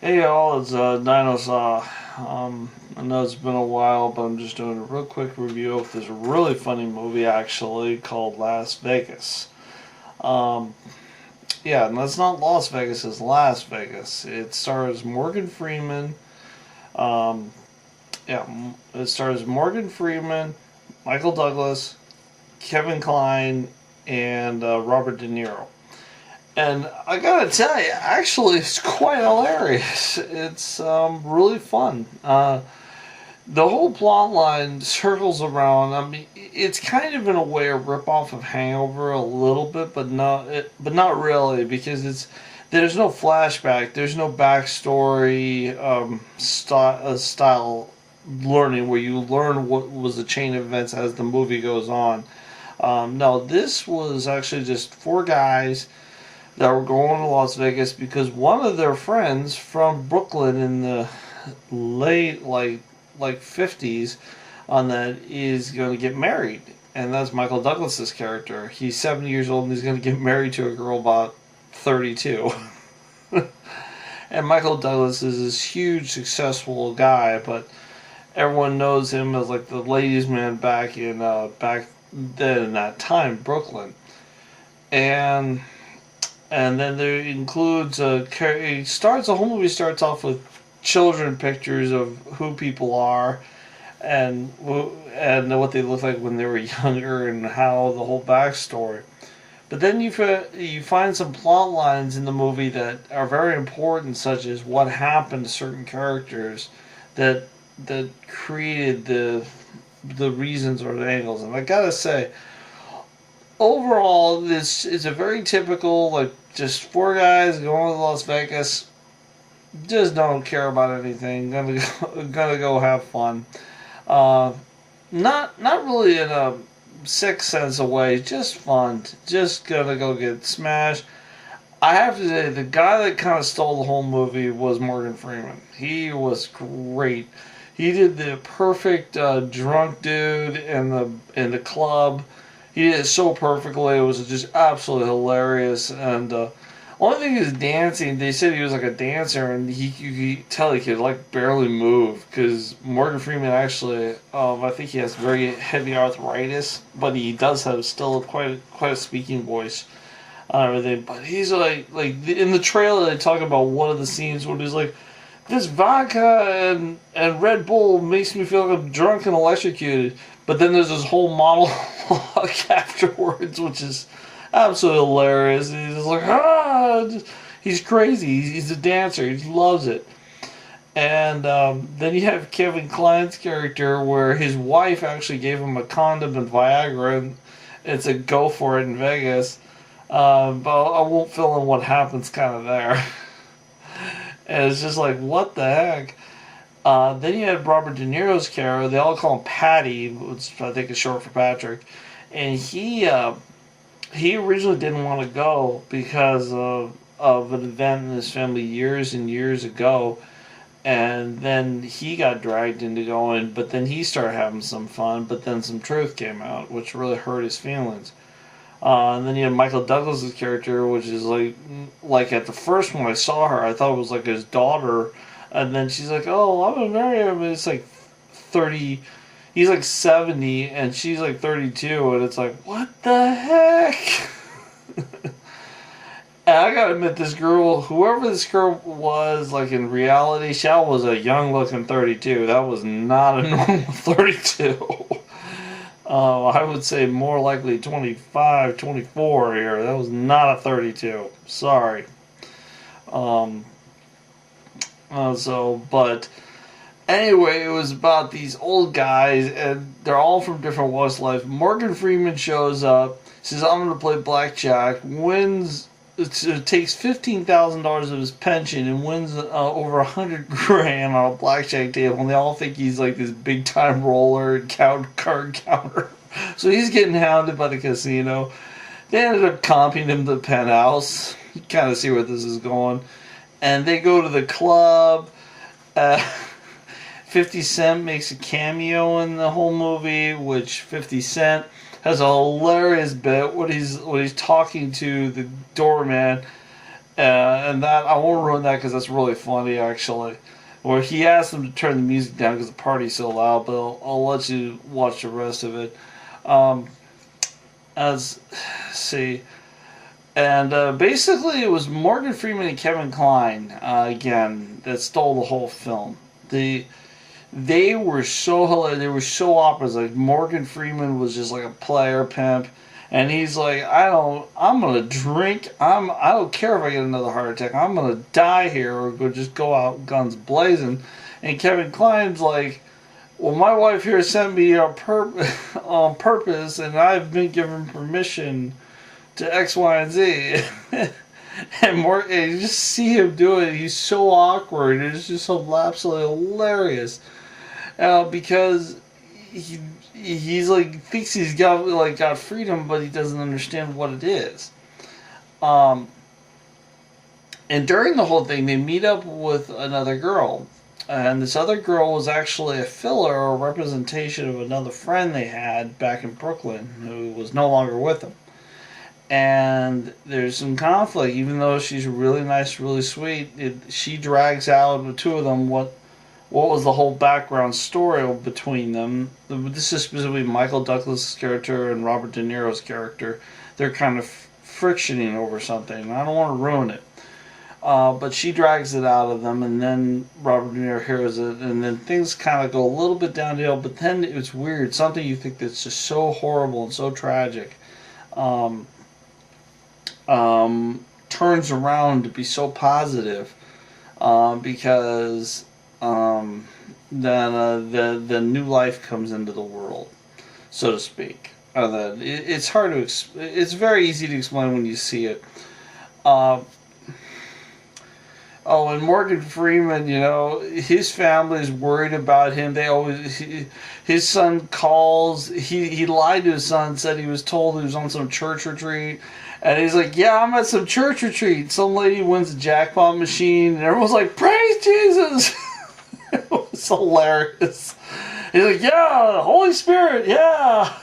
Hey y'all, it's Dinosa. I know it's been a while, but I'm just doing a real quick review of this really funny movie actually called Las Vegas. Um, yeah, and that's not Las Vegas, it's Las Vegas. It stars Morgan Freeman. Um, it stars Morgan Freeman, Michael Douglas, Kevin Kline, and Robert De Niro. And I gotta tell you, actually, it's quite hilarious. It's really fun. The whole plot line circles around. I mean, it's kind of in a way a ripoff of Hangover a little bit, but not really because there's no flashback, there's no backstory style learning where you learn what was the chain of events as the movie goes on. No, this was actually just four guys that were going to Las Vegas because one of their friends from Brooklyn in the late like 50s on that is going to get married, and that's Michael Douglas's character. He's 70 years old and he's going to get married to a girl about 32. And Michael Douglas is this huge successful guy, but everyone knows him as like the ladies man back then in that time, Brooklyn. And then there includes the whole movie starts off with children pictures of who people are and what they look like when they were younger and how the whole backstory. But then you find some plot lines in the movie that are very important, such as what happened to certain characters that created the reasons or the angles. And I gotta say, overall, this is a very typical, like, just four guys going to Las Vegas, just don't care about anything, gonna go have fun. Uh, not really in a sick sense of way, just fun, just gonna go get smashed. I have to say, the guy that kind of stole the whole movie was Morgan Freeman. He was great. He did the perfect drunk dude in the club. He did it so perfectly. It was just absolutely hilarious. And only thing is dancing. They said he was like a dancer, and you could tell he could like barely move because Morgan Freeman actually, I think he has very heavy arthritis, but he does have still quite a speaking voice and everything. But he's like in the trailer they talk about one of the scenes where he's like, this vodka and Red Bull makes me feel like I'm drunk and electrocuted. But then there's this whole monologue afterwards, which is absolutely hilarious. He's just like, he's crazy. He's a dancer. He loves it. And then you have Kevin Kline's character, where his wife actually gave him a condom and Viagra, and it's a go for it in Vegas. But I won't fill in what happens kind of there. And it's just like, what the heck? Then you had Robert De Niro's character. They all call him Patty, which I think is short for Patrick. And he originally didn't want to go because of an event in his family years and years ago. And then he got dragged into going, but then he started having some fun. But then some truth came out, which really hurt his feelings. And then you have Michael Douglas's character, which is like at the first when I saw her, I thought it was like his daughter, and then she's like, "Oh, I'm gonna marry him." And it's like 30, he's like 70, and she's like 32, and it's like, what the heck? And I gotta admit, this girl, whoever this girl was, like in reality, she was a young-looking 32. That was not a normal 32. I would say more likely 25, 24 here. That was not a 32. Sorry. Um, but anyway, it was about these old guys, and they're all from different walks of life. Morgan Freeman shows up, says, I'm going to play blackjack, wins. It takes $15,000 of his pension and wins over 100 grand on a blackjack table, and they all think he's like this big time roller and card counter. So he's getting hounded by the casino. They ended up comping him to the penthouse. You kind of see where this is going. And they go to the club. 50 Cent makes a cameo in the whole movie, which 50 Cent has a hilarious bit when he's talking to the doorman, and that I won't ruin that because that's really funny actually. Where he asked them to turn the music down because the party's so loud, but I'll let you watch the rest of it. Um, as see, and basically it was Morgan Freeman and Kevin Kline again that stole the whole film. They were so hilarious. They were so opposite. Like Morgan Freeman was just like a player pimp, and he's like, I'm gonna drink. I don't care if I get another heart attack. I'm gonna die here or just go out guns blazing. And Kevin Kline's like, well, my wife here sent me on purpose, and I've been given permission to X, Y, and Z. And you just see him do it. He's so awkward. It's just so absolutely hilarious. Because he's like thinks he's got freedom, but he doesn't understand what it is. And during the whole thing, they meet up with another girl, and this other girl was actually a filler or a representation of another friend they had back in Brooklyn who was no longer with them. And there's some conflict, even though she's really nice, really sweet. She drags out the two of them what was the whole background story between them. This is specifically Michael Douglas' character and Robert De Niro's character. They're kind of frictioning over something. I don't want to ruin it. But she drags it out of them, and then Robert De Niro hears it, and then things kind of go a little bit downhill, but then it's weird. Something you think that's just so horrible and so tragic turns around to be so positive because then the new life comes into the world, so to speak. It's hard to it's very easy to explain when you see it. And Morgan Freeman, his family's worried about him. His son calls. He lied to his son, said he was told he was on some church retreat. And he's like, yeah, I'm at some church retreat. Some lady wins a jackpot machine. And everyone's like, praise Jesus. It was hilarious. He's like, yeah, Holy Spirit, yeah.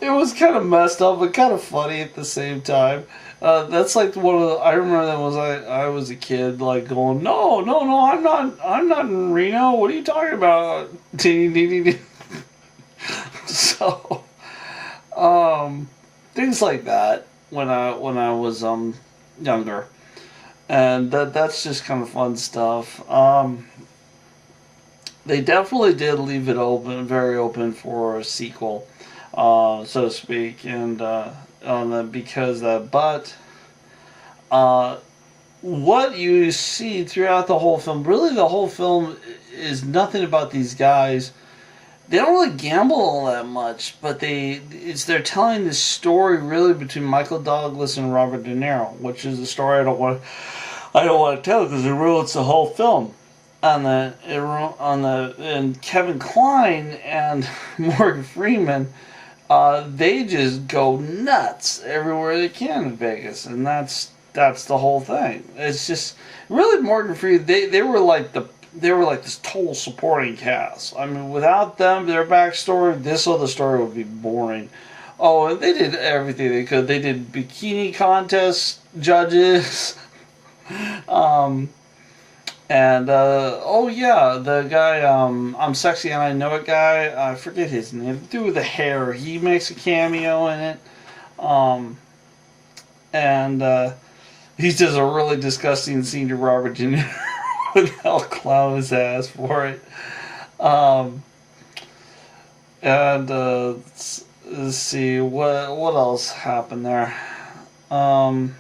It was kind of messed up, but kind of funny at the same time. That's like one of the. I remember that was I was a kid, like going, no, I'm not in Reno. What are you talking about? So, things like that when I was younger, and that's just kind of fun stuff. They definitely did leave it open, very open for a sequel, so to speak, and what you see throughout the whole film, really the whole film is nothing about these guys. They don't really gamble all that much, but they're telling this story really between Michael Douglas and Robert De Niro, which is a story I don't want to tell because it ruins the whole film. And Kevin Kline and Morgan Freeman, they just go nuts everywhere they can in Vegas, and that's the whole thing. It's just really Morgan Freeman. They were like this total supporting cast. I mean, without them, their backstory, this other story would be boring. Oh, and they did everything they could. They did bikini contest judges. The guy, I'm Sexy and I Know It guy, I forget his name, the dude with the hair, he makes a cameo in it. He does a really disgusting scene to Robert De Niro. I'll clown his ass for it. Let's see what else happened there. I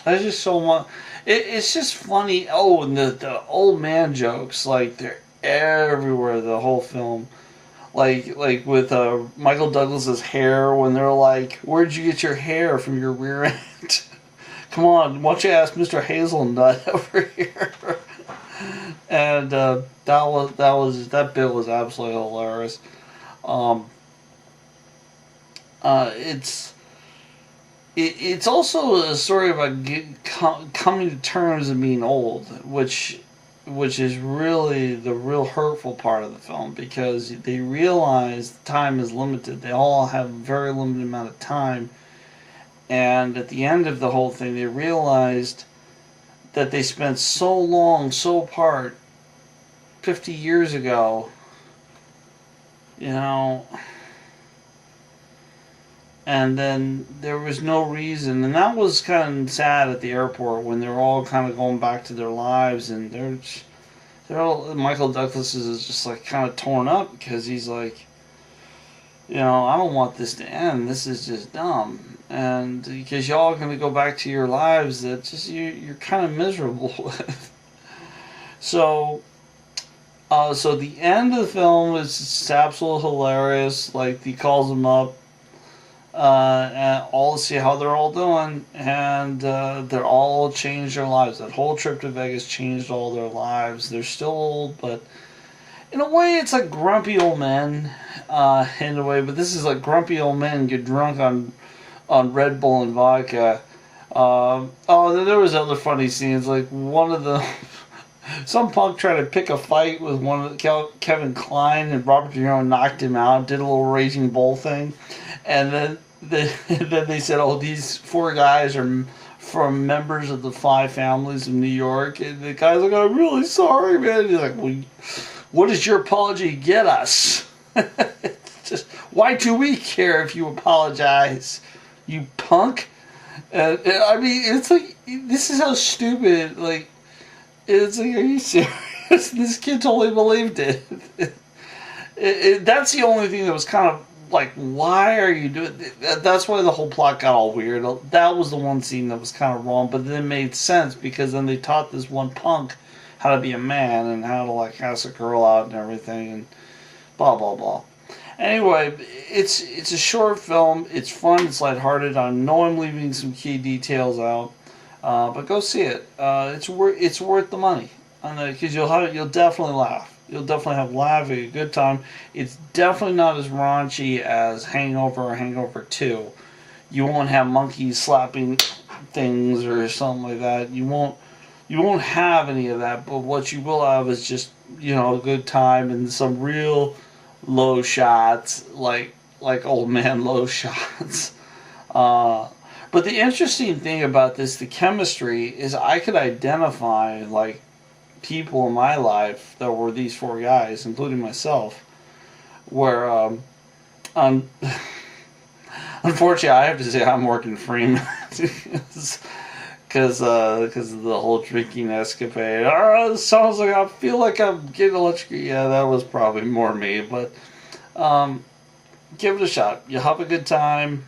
just so much. It's just funny. Oh, and the old man jokes, like they're everywhere. The whole film, like with Michael Douglas's hair when they're like, "Where'd you get your hair from your rear end?" Come on, why don't you ask Mr. Hazelnut over here? And that bit was absolutely hilarious. It's also a story about coming to terms and being old, which is really the real hurtful part of the film, because they realize time is limited. They all have a very limited amount of time, and at the end of the whole thing, they realized that they spent so long, so apart, 50 years ago, you know, and then there was no reason, and that was kind of sad at the airport when they're all kind of going back to their lives, and they're all, Michael Douglas is just like kind of torn up because he's like, I don't want this to end. This is just dumb, and because y'all are going to go back to your lives that just you're kind of miserable with. So, so the end of the film is just absolutely hilarious. Like he calls them up, and all to see how they're all doing, and they're all changed their lives. That whole trip to Vegas changed all their lives. They're still old, but in a way, it's like grumpy old men, in a way. But this is like grumpy old men get drunk on Red Bull and vodka. There was other funny scenes. Like one of the some punk tried to pick a fight with one of Kevin Kline, and Robert De Niro knocked him out. Did a little Raging Bull thing, and then then they said, "Oh, these four guys are from members of the five families of New York." And the guy's like, "I'm really sorry, man." And he's like, "Well, what does your apology get us?" Just why do we care if you apologize, you punk? I mean, it's like this is how stupid. Like, it's like, are you serious? This kid totally believed it. That's the only thing that was kind of like, why are you doing? That's why the whole plot got all weird. That was the one scene that was kind of wrong, but then it made sense because then they taught this one punk how to be a man and how to like ask a girl out and everything and blah blah blah. Anyway, it's a short film. It's fun. It's lighthearted. I know I'm leaving some key details out, but go see it. It's worth the money, because you'll definitely laugh. You'll definitely have a good time. It's definitely not as raunchy as Hangover or Hangover 2. You won't have monkeys slapping things or something like that. You won't have any of that, but what you will have is just, a good time and some real low shots, like old man low shots. But the interesting thing about this, the chemistry, is I could identify like people in my life that were these four guys, including myself, where unfortunately I have to say I'm working Freeman because of the whole drinking escapade. It sounds like I feel like I'm getting electrocuted. Yeah, that was probably more me, but give it a shot. You'll have a good time.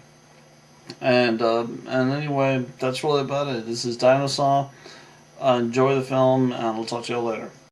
And anyway, that's really about it. This is Dinosaur. Enjoy the film, and I'll talk to you later.